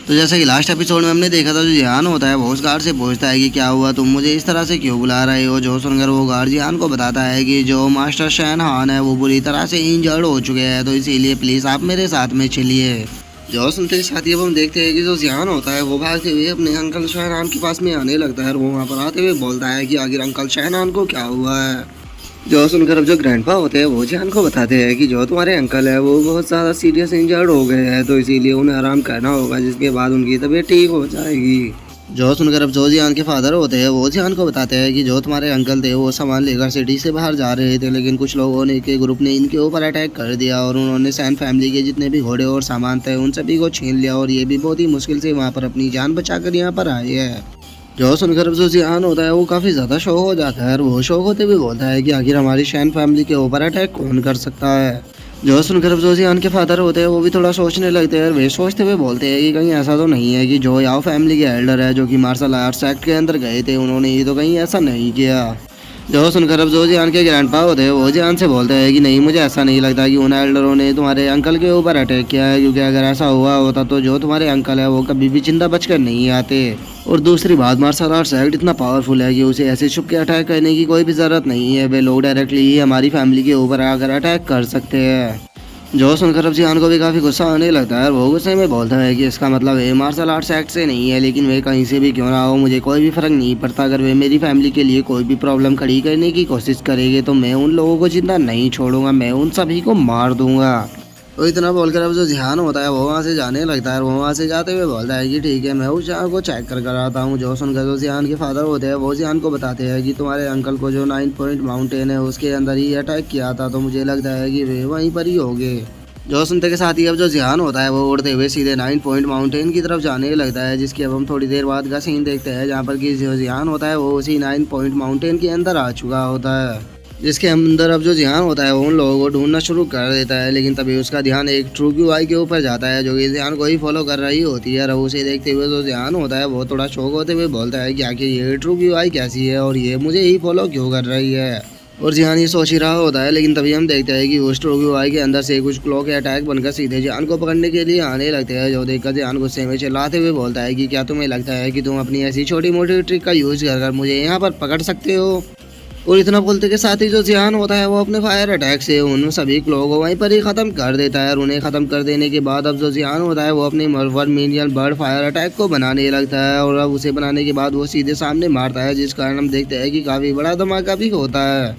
तो जैसा कि लास्ट एपिसोड में हमने देखा था, जो जिहान होता है वो उस गार्ड से पूछता है कि क्या हुआ, तुम मुझे इस तरह से क्यों बुला रहे हो। जो सुनकर वो गार्ड जिहान को बताता है कि जो मास्टर शहनहान है वो बुरी तरह से इंजर्ड हो चुके हैं, तो इसीलिए प्लीज़ आप मेरे साथ में चलिए। जो सुनते ही साथ ही अब हम देखते हैं कि जो जिहान होता है वो भागते हुए अपने अंकल शहनहान के पास में आने लगता है और वो वहाँ पर आते हुए बोलता है कि आखिर अंकल शहनहान को क्या हुआ है। जो सुनकर अब जो ग्रैंडपा होते हैं वो जिहान को बताते हैं कि जो तुम्हारे अंकल है वो बहुत ज़्यादा सीरियस इंजर्ड हो गए हैं, तो इसीलिए उन्हें आराम करना होगा, जिसके बाद उनकी तबीयत ठीक हो जाएगी। जो सुनकर अब जो जिहान के फादर होते हैं वो जिहान को बताते हैं कि जो तुम्हारे अंकल थे वो सामान लेकर सिटी से बाहर जा रहे थे, लेकिन कुछ लोगों ने के ग्रुप ने इनके ऊपर अटैक कर दिया और उन्होंने सैन फैमिली के जितने भी घोड़े और सामान थे उन सभी को छीन लिया, और ये भी बहुत ही मुश्किल से वहाँ पर अपनी जान बचाकर यहाँ पर आए हैं। जो सुनकर अब जो जिहान होता है वो काफ़ी ज़्यादा शौक हो जाता है और वो शौक होते हुए बोलता है कि आखिर हमारी शैन फैमिली के ऊपर अटैक कौन कर सकता है। जो सुनकर अब जो जिहान के फादर होते हैं वो भी थोड़ा सोचने लगते हैं और वे सोचते हुए बोलते हैं कि कहीं ऐसा तो नहीं है कि जो याओ फैमिली के एल्डर है जो कि मार्शल आर्ट्स एक्ट के अंदर गए थे, उन्होंने ये तो कहीं ऐसा नहीं किया। जो सुनकर अब जो जिहान के ग्रैंडपा होते हैं वो जिहान से बोलते हैं कि नहीं, मुझे ऐसा नहीं लगता कि उन एल्डरों ने तुम्हारे अंकल के ऊपर अटैक किया है, क्योंकि अगर ऐसा हुआ होता तो जो तुम्हारे अंकल है वो कभी भी जिंदा बचकर नहीं आते। और दूसरी बात, मार्शल आर्ट्स एक्ट इतना पावरफुल है कि उसे ऐसे छुप के अटैक करने की कोई भी ज़रूरत नहीं है, वे लोग डायरेक्टली ही हमारी फैमिली के ऊपर आकर अटैक कर सकते हैं। जो सुनकर अब जिहान को भी काफ़ी गुस्सा आने लगता है और वो गुस्से में बोलता है कि इसका मतलब है मार्शल आर्ट्स एक्ट से नहीं है, लेकिन वे कहीं से भी क्यों ना हो मुझे कोई भी फ़र्क नहीं पड़ता। अगर वे मेरी फैमिली के लिए कोई भी प्रॉब्लम खड़ी करने की कोशिश करेंगे तो मैं उन लोगों को जिंदा नहीं छोड़ूंगा, मैं उन सभी को मार दूंगा। तो इतना बोलकर अब जो जिहान होता है वो वहाँ से जाने लगता है और वो वहाँ से जाते हुए बोलता है कि ठीक है, मैं उस जगह को चेक कर आता हूँ। जो सुनकर जो जिहान के फादर होते हैं वो जिहान को बताते हैं कि तुम्हारे अंकल को जो 9 पॉइंट माउंटेन है उसके अंदर ही अटैक किया था, तो मुझे लगता है कि वे वहीं पर ही होंगे। जो सुनते के साथ ही अब जो जिहान होता है वो उड़ते हुए सीधे 9 पॉइंट माउंटेन की तरफ जाने लगता है, जिसकी अब हम थोड़ी देर बाद का सीन देखते हैं, जहाँ पर कि जो जिहान होता है वो उसी 9 पॉइंट माउंटेन के अंदर आ चुका होता है। जिसके अंदर अब जो जिहान होता है वो उन लोगों को ढूंढना शुरू कर देता है, लेकिन तभी उसका ध्यान एक ट्रू क्यू आई के ऊपर जाता है जो कि जिहान को ही फॉलो कर रही होती है। और उसे देखते हुए जो जिहान होता है वो थोड़ा शौक होते हुए बोलता है कि आखिर ये ट्रू क्यू आई कैसी है और ये मुझे ही फॉलो क्यों कर रही है। और जिहान ये सोच ही रहा होता है, लेकिन तभी हम देखते हैं कि उस ट्रू क्यू आई के अंदर से कुछ क्लॉ के अटैक बनकर सीधे जिहान को पकड़ने के लिए आने लगते हैं। जो देखकर जिहान गुस्से में चिल्लाते हुए बोलता है कि क्या तुम्हें लगता है कि तुम अपनी ऐसी छोटी मोटी ट्रिक का यूज कर मुझे यहाँ पर पकड़ सकते हो। और इतना बोलते के साथ ही जो जिहान होता है वो अपने फायर अटैक से उन सभी क्लॉ को वहीं पर ही ख़त्म कर देता है। और उन्हें ख़त्म कर देने के बाद अब जो जिहान होता है वो अपने 1 मिलियन बर्ड फायर अटैक को बनाने लगता है, और अब उसे बनाने के बाद वो सीधे सामने मारता है, जिस कारण हम देखते हैं कि काफ़ी बड़ा धमाका भी होता है।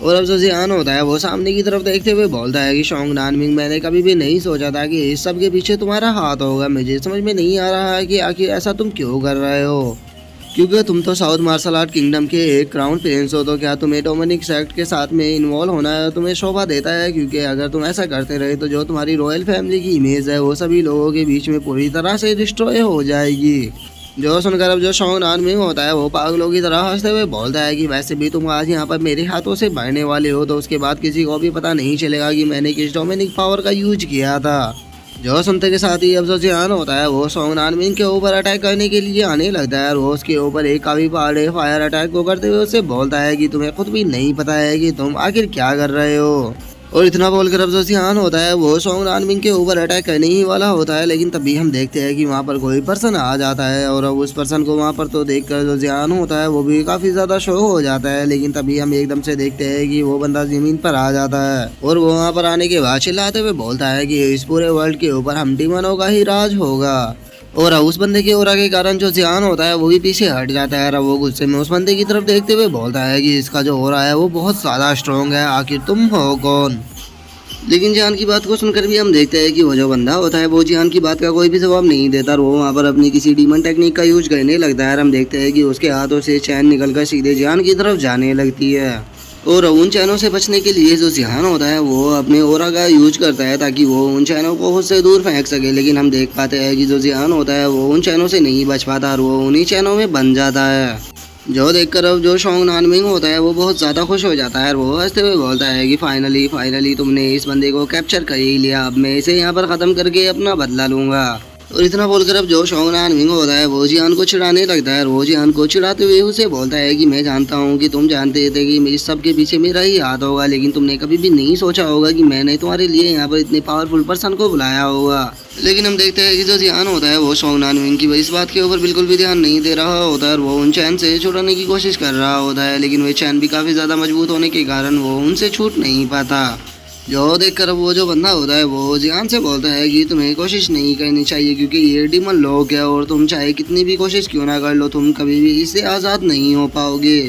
और अब जो जिहान होता है वो सामने की तरफ देखते हुए बोलता है कि शोंग नानमिंग, मैंने कभी भी नहीं सोचा था कि इस सब के पीछे तुम्हारा हाथ होगा। मुझे समझ में नहीं आ रहा है कि आखिर ऐसा तुम क्यों कर रहे हो, क्योंकि तुम तो साउथ मार्शल आर्ट किंगडम के एक क्राउन प्रिंस हो, तो क्या तुम्हें डोमिनिक सेक्ट के साथ में इन्वॉल्व होना है तुम्हें शोभा देता है, क्योंकि अगर तुम ऐसा करते रहे तो जो तुम्हारी रॉयल फैमिली की इमेज है वो सभी लोगों के बीच में पूरी तरह से डिस्ट्रॉय हो जाएगी। जो सुनकर अब जो शोंग नानमिंग होता है वो पागलों की तरह हंसते हुए बोलता है कि वैसे भी तुम आज यहाँ पर मेरे हाथों से मरने वाले हो, तो उसके बाद किसी को भी पता नहीं चलेगा कि मैंने किस डोमिनिक पावर का यूज किया था। जो सुनते के साथ ही अब जो जिहान होता है वो शोंग नानमिंग के ऊपर अटैक करने के लिए आने लगता है और वो उसके ऊपर एक काफी बड़े फायर अटैक को करते हुए उससे बोलता है कि तुम्हें खुद भी नहीं पता है कि तुम आखिर क्या कर रहे हो। और इतना बोलकर अब जो जिहान होता है वो शोंग नानमिंग के ऊपर अटैक करने ही वाला होता है, लेकिन तभी हम देखते हैं कि वहाँ पर कोई पर्सन आ जाता है। और अब उस पर्सन को वहाँ पर तो देखकर जो जिहान होता है वो भी काफ़ी ज़्यादा शौक हो जाता है, लेकिन तभी हम एकदम से देखते हैं कि वो बंदा ज़मीन पर आ जाता है और वो वहाँ पर आने के बाद चिल्लाते हुए बोलता है कि इस पूरे वर्ल्ड के ऊपर हम डीमनों का ही राज होगा। और उस बंदे के ओरा के कारण जो जिहान होता है वो भी पीछे हट जाता है और वो गुस्से में उस बंदे की तरफ देखते हुए बोलता है कि इसका जो ओरा है वो बहुत ज़्यादा स्ट्रॉन्ग है, आखिर तुम हो कौन। लेकिन जिहान की बात को सुनकर भी हम देखते हैं कि वो जो बंदा होता है वो जिहान की बात का कोई भी जवाब नहीं देता और वो वहाँ पर अपनी किसी डीमन टेक्निक का यूज करने लगता है। हम देखते हैं कि उसके हाथों से चैन निकलकर सीधे जिहान की तरफ जाने लगती है और उन चैनों से बचने के लिए जो जिहान होता है वो अपने ओरा का यूज करता है ताकि वो उन चैनों को खुद से दूर फेंक सके। लेकिन हम देख पाते हैं कि जो जिहान होता है वो उन चैनों से नहीं बच पाता और वो उन्हीं चैनों में बन जाता है। जो देखकर अब जो शोंग नानमिंग होता है वो बहुत ज़्यादा खुश हो जाता है और वो हंसते हुए बोलता है कि फाइनली तुमने इस बंदे को कैप्चर कर ही लिया, अब मैं इसे यहाँ पर ख़त्म करके अपना बदला लूँगा। और इतना बोलकर अब जो शोंगनान मिंग होता है वो जियान को चिढ़ाने लगता है और वो जियान को चिढ़ाते हुए उसे बोलता है कि मैं जानता हूँ कि तुम जानते थे कि इस सब के पीछे मेरा ही हाथ होगा, लेकिन तुमने कभी भी नहीं सोचा होगा कि मैंने तुम्हारे लिए यहाँ पर इतने पावरफुल पर्सन को बुलाया होगा। लेकिन हम देखते हैं कि जो जियान होता है वो शोंगनान मिंग की इस बात के ऊपर बिल्कुल भी ध्यान नहीं दे रहा होता है और वो उन चैन से छुड़ाने की कोशिश कर रहा होता है, लेकिन वे चैन भी काफ़ी ज़्यादा मजबूत होने के कारण वो उनसे छूट नहीं पाता। जो देखकर अब वो जो बंदा होता है वो जियान से बोलता है कि तुम्हें कोशिश नहीं करनी चाहिए क्योंकि ये डिमन लॉक है और तुम चाहे कितनी भी कोशिश क्यों ना कर लो तुम कभी भी इससे आज़ाद नहीं हो पाओगे।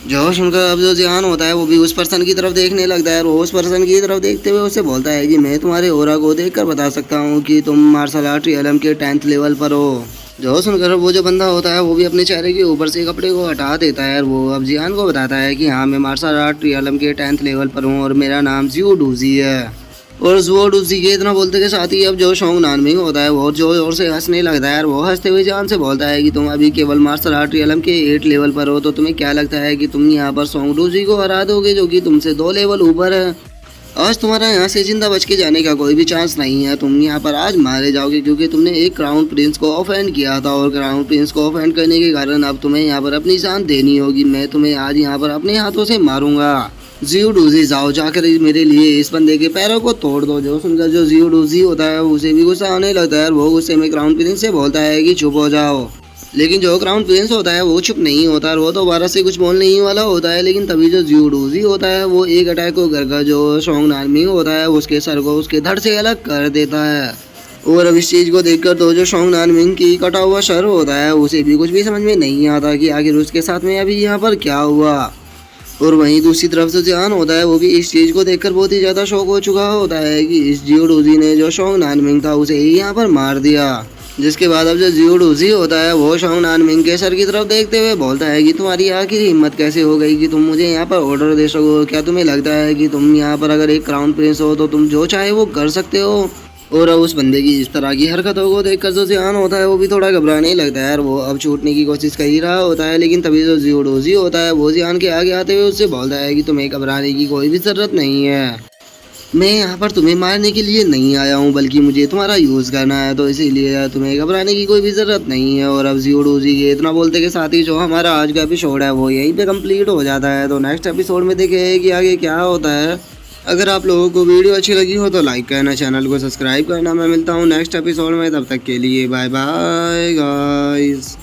जो सुनकर अब जो जियान होता है वो भी उस पर्सन की तरफ देखने लगता है और वो उस पर्सन की तरफ देखते हुए उसे बोलता है कि मैं तुम्हारे ऑरा को देखकर बता सकता हूँ कि तुम मार्शल आर्ट रियलम के 10th लेवल पर हो। जो सुनकर वो जो बंदा होता है वो भी अपने चेहरे के ऊपर से कपड़े को हटा देता है और वो अब जियान को बताता है कि हाँ मैं मार्शल आर्ट रियलम के 10th लेवल पर हूँ और मेरा नाम जियो डूजी है। और जियो डूजी के इतना बोलते के साथ ही अब जो शोंगनान मिंग होता है वो जोर जोर से हंसने लगता है और वो हंसते हुए जियान से बोलता है कि तुम अभी केवल मार्शल आर्ट रियलम के 8 लेवल पर हो, तो तुम्हें क्या लगता है कि तुम यहाँ पर सोंग डूजी को हरा दोगे जो कि तुमसे 2 लेवल ऊपर है। आज तुम्हारा यहाँ से जिंदा बच के जाने का कोई भी चांस नहीं है, तुम यहाँ पर आज मारे जाओगे क्योंकि तुमने एक क्राउन प्रिंस को ऑफेंड किया था और क्राउन प्रिंस को ऑफेंड करने के कारण अब तुम्हें यहाँ पर अपनी जान देनी होगी। मैं तुम्हें आज यहाँ पर अपने हाथों से मारूंगा। जियो डूजी जाओ जाकर मेरे लिए इस बंदे के पैरों को तोड़ दो। जो सुनकर जो जियो डूजी होता है उसे भी गुस्सा आने लगता है और वो गुस्से में क्राउन प्रिंस से बोलता है कि चुप हो जाओ। लेकिन जो क्राउन प्रिंस होता है वो चुप नहीं होता और वो दोबारा से कुछ बोलने ही वाला होता है, लेकिन तभी जो जियो डूजी होता है वो एक अटैक को करके जो शोंगनान मिंग होता है उसके सर को उसके धड़ से अलग कर देता है। और अब इस चीज़ को देखकर तो जो शोंगनान मिंग की कटा हुआ सर होता है उसे भी कुछ भी समझ में नहीं आता कि आखिर उसके साथ में अभी यहाँ पर क्या हुआ। और वहीं दूसरी तरफ से जियान होता है वो भी इस चीज़ को देखकर बहुत ही ज़्यादा शौक हो चुका होता है कि इस जियो डूजी ने जो शोंगनान मिंग था उसे ही यहाँ पर मार दिया। जिसके बाद अब जो जियो डूजी होता है वो शोंगनान मिंग के सर की तरफ देखते हुए बोलता है कि तुम्हारी आखिर हिम्मत कैसे हो गई कि तुम मुझे यहाँ पर ऑर्डर दे सको। क्या तुम्हें लगता है कि तुम यहाँ पर अगर एक क्राउन प्रिंस हो तो तुम जो चाहे वो कर सकते हो। और अब उस बंदे की इस तरह की हरकतों को देखकर जो जियान होता है वो भी थोड़ा घबराने लगता है और वो अब छूटने की कोशिश कर ही रहा होता है, लेकिन तभी जो जियो डूजी होता है वो जियान के आगे आते हुए उससे बोलता है कि तुम्हें घबराने की कोई भी ज़रूरत नहीं है। मैं यहाँ पर तुम्हें मारने के लिए नहीं आया हूँ बल्कि मुझे तुम्हारा यूज़ करना है, तो इसीलिए तुम्हें घबराने की कोई भी ज़रूरत नहीं है। और अब जियो डूजी के इतना बोलते के साथ ही जो हमारा आज का एपिसोड है वो यहीं पे कंप्लीट हो जाता है। तो नेक्स्ट एपिसोड में देखें कि आगे क्या होता है। अगर आप लोगों को वीडियो अच्छी लगी हो तो लाइक करना, चैनल को सब्सक्राइब करना। मैं मिलता हूँ नेक्स्ट एपिसोड में, तब तक के लिए बाय बाय गाइस।